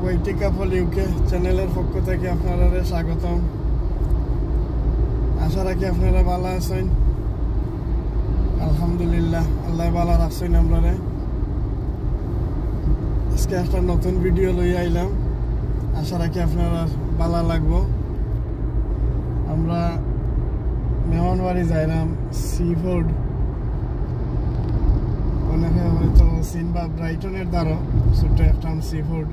ওয়াইটি কাপল UK চ্যানেলের পক্ষ থেকে আপনারা স্বাগতম। আশা রাখি আপনারা ভালো আছেন। আলহামদুলিল্লাহ, আল্লাহ ভালো রাখছেন। আমরা আজকে একটা নতুন ভিডিও লই আইলাম, আশা রাখি আপনারা ভালো লাগবো। আমরা মেহমানবাড়ি যাইলাম সি ফুড, অনেকে হয়তো সিনবা ব্রাইটনের দ্বারা ছোট্ট একটা সি ফুড।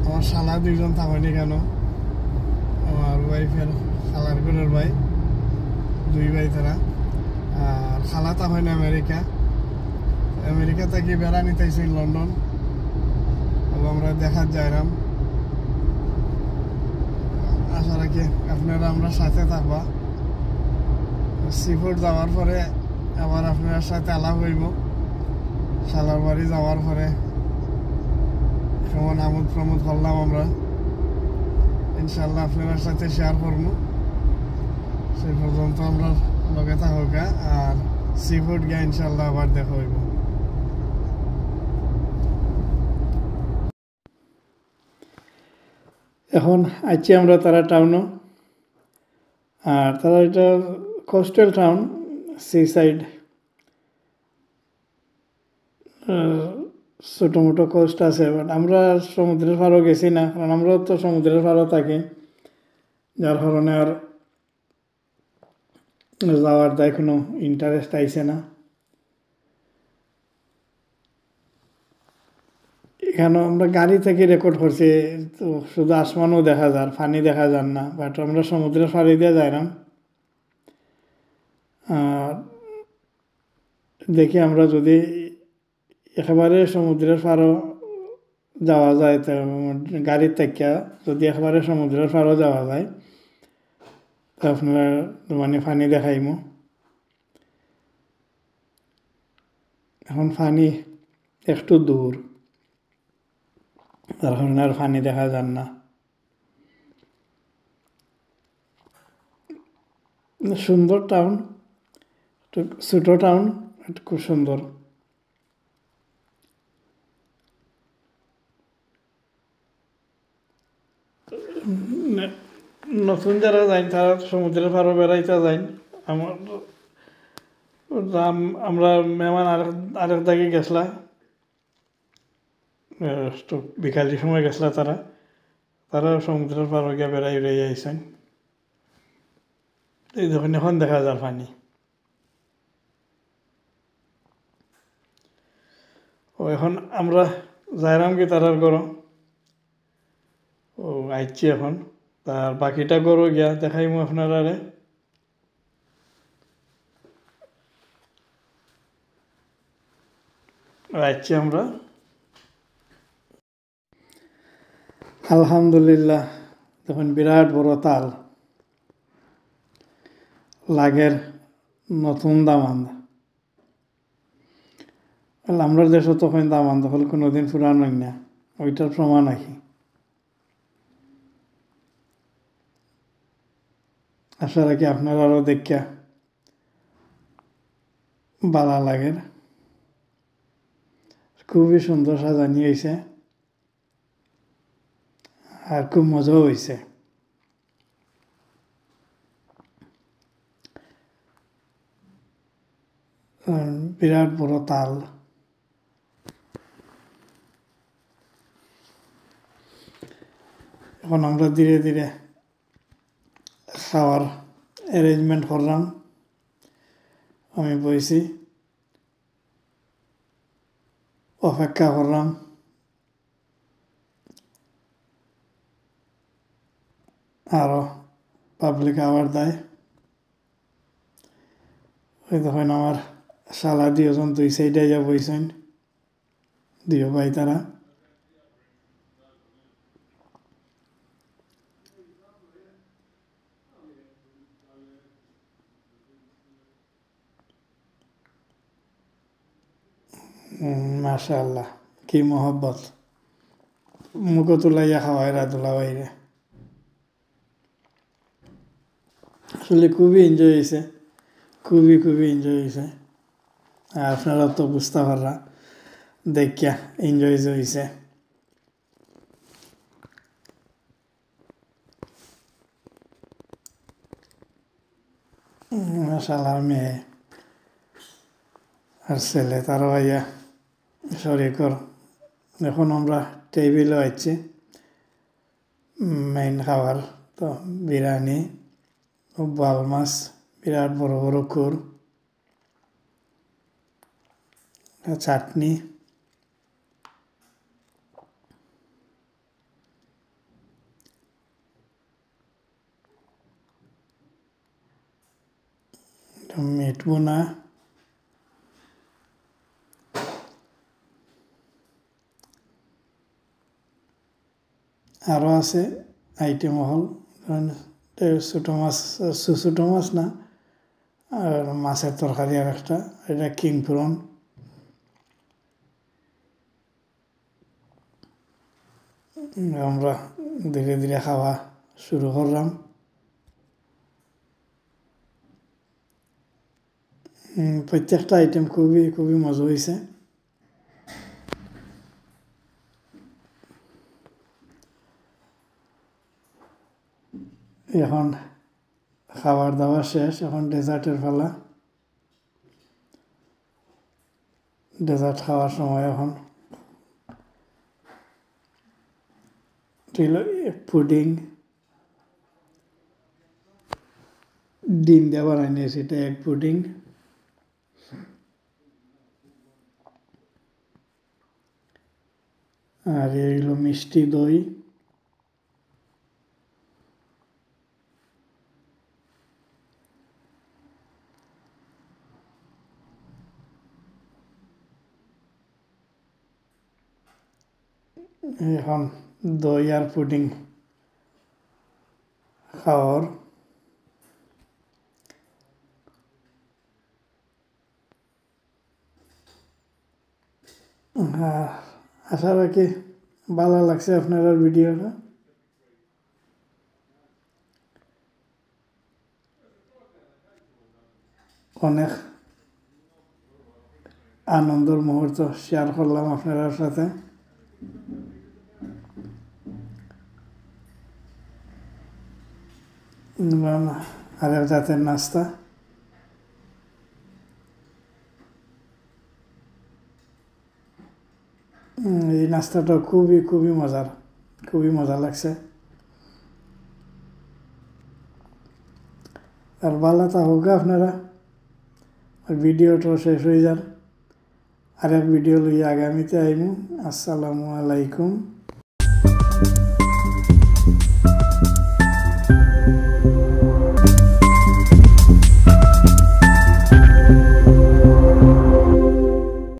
আমার শালা দুইজন থাকেনি কেন, আমার ওয়াইফের খালার ঘরের ভাই, দুই ভাই তারা। আর খালা তা হয় না আমেরিকা থেকে বেড়া নিতেছি লন্ডন, এবং আমরা দেখার যাইলাম। আশা রাখি আপনারা আমরা সাথে থাকবা। সি ফুড যাওয়ার পরে আবার আপনার সাথে আলাপ হইব। শালার বাড়ি যাওয়ার পরে কেমন আমোদ প্রমোদ করলাম আমরা, ইনশাল্লাহ আপনার সাথে শেয়ার করবো। সেই পর্যন্ত আমরা লগে থাকুক, আর সি ফুড গিয়ে ইনশাল্লাহ আবার দেখা হইব। এখন আছি আমরা তারা টাউনও, আর তারা এটা কোস্টাল টাউন, সি সাইড, ছোটো মোটো কোস্ট আছে। বাট আমরা সমুদ্রের পাড়ও গেছি না, কারণ আমরাও তো সমুদ্রের পাড়ও থাকি, যার কারণে আর যাওয়ার দায় কোনো ইন্টারেস্ট আইছে না। এখানে আমরা গাড়ি থেকে রেকর্ড করছি, তো শুধু আসমানও দেখা যায়, পানি দেখা যান না। বাট আমরা সমুদ্রের পাড়ি দিয়ে যাইলাম, আর দেখি আমরা যদি একেবারে সমুদ্রের পাড়ও যাওয়া যায়, তো গাড়ির থেকে যদি একেবারে সমুদ্রের পাড়ও যাওয়া যায়, তো আপনারা মানে পানি দেখাইমো। এখন পানি একটু দূর, তার কারণে আর পানি দেখা যান না। সুন্দর টাউন, ছোটো টাউন, খুব সুন্দর। নতুন যারা যাই তারা সমুদ্রের পাড়ও বেড়াইতে যাই। আমরা মেহমান আরেক দাগে গেছলা, তো বিকালের সময় গেছলা তারা সমুদ্রের পাড়ও গিয়ে বেড়াই আইসেন। এই দেখুন এখন দেখা যায় পানি। ও এখন আমরা যাইলাম কি তারার গরম, ও আইছি এখন, তার বাকিটা গরু গিয়া দেখাইমু আপনারা। আইছি আমরা, আলহামদুলিল্লাহ। দেখুন বিরাট বড় তাল, লাগের নতুন দামান্দ। আমরা দেশে তখন দামান্দ হল কোনোদিন পুরানো না, ওইটার প্রমাণ আছি। আশা রাখি আপনারা আরও দেখা ভালো লাগে। খুবই সুন্দর সাজানি হয়েছে, আর খুব মজাও হয়েছে। বিরাট বড় তাল। এখন আমরা ধীরে ধীরে খাওয়ার অ্যারেঞ্জমেন্ট করলাম। আমি বইছি, অপেক্ষা করলাম। আরও পাবলিক আওয়ার দেয়। ওই তখন আমার শালা দুজন দুই সাইডে যা বইছেন, দুই ভাই তারা। মাশাআল্লাহ, কি মহব্বত। মুখো তুলাইয়া খাওয়াই রাতুলা বাইরে। আসলে খুবই এনজয় হয়েছে, খুবই এনজয় হয়েছে। আর আপনারা তো বুঝতে পাররা দেখিয়া এনজয় হয়েছে। শালার মেয়ে আর ছেলে তারও আইয়া শরীকর। এখন আমরা টেবিলে আছি মেইন খাবার, তো বিরিয়ানি, বোয়াল মাছ, বিরাট বড় বড় কুর, চাটনি, মিট বোনা, আরও আছে আইটেম হল ছোটো মাছ, ছোটো মাছ না, আর মাছের তরকারি আর একটা, এটা কিং প্রন। আমরা ধীরে ধীরে খাওয়া শুরু করলাম। প্রত্যেকটা আইটেম খুবই খুবই মজা হয়েছে। এখন খাবার দাবার শেষ, এখন ডেজার্টের পালা। ডেজার্ট খাওয়ার সময় এখন পুডিং, ডিম দিয়ে বানাই নিয়েছি, এটা এগ পুডিং। আর এগুলো মিষ্টি দই, এখন দই আর পুডিং খাওয়ার। আশা রাখি ভালো লাগছে আপনার ভিডিওটা। অনেক আনন্দের মুহূর্ত শেয়ার করলাম আপনার সাথে। আরেক জাতের নাস্তা, এই নাস্তাটা খুবই খুবই মজার, খুবই মজা লাগছে। আর ভালো থাকুক আপনারা, আর ভিডিওটা শেষ হয়ে যান। আরেক ভিডিও লইয়া আগামীতে আইমু। আসসালামু আলাইকুম।